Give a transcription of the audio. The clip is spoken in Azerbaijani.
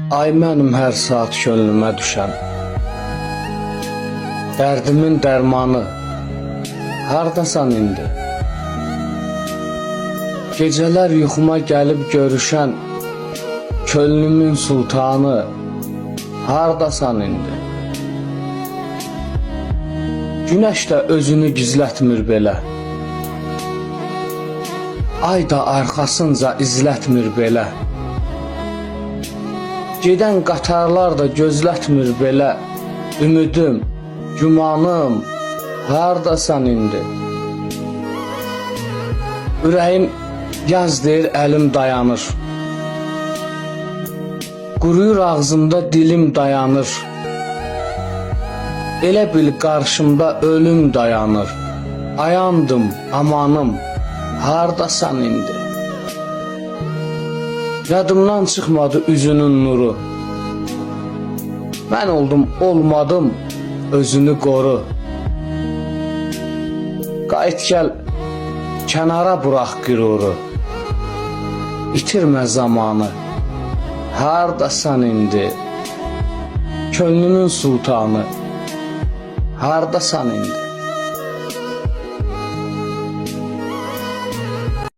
Ay mənim hər saat könlümə düşən, dərdimin dərmanı, hardasan indi? Gecələr yuxuma gəlib görüşən, könlümün sultanı, hardasan indi? Günəş də özünü gizlətmir belə, ay da arxasınca izlətmir belə. Gedən qatarlar da gözlətmir belə, ümidim, gümanım, hardasan indi? Ürəyim yaz deyir, əlim dayanır, quruyur ağzımda dilim dayanır. Elə bil qarşımda ölüm dayanır, ayandım, amanım, hardasan indi? Yadımdan çıxmadı üzünün nuru, mən oldum, olmadım, özünü qoru. Qayıt gəl, kənara burax qüruru, itirmə zamanı, hardasan indi? Könlümün sultanı, hardasan indi?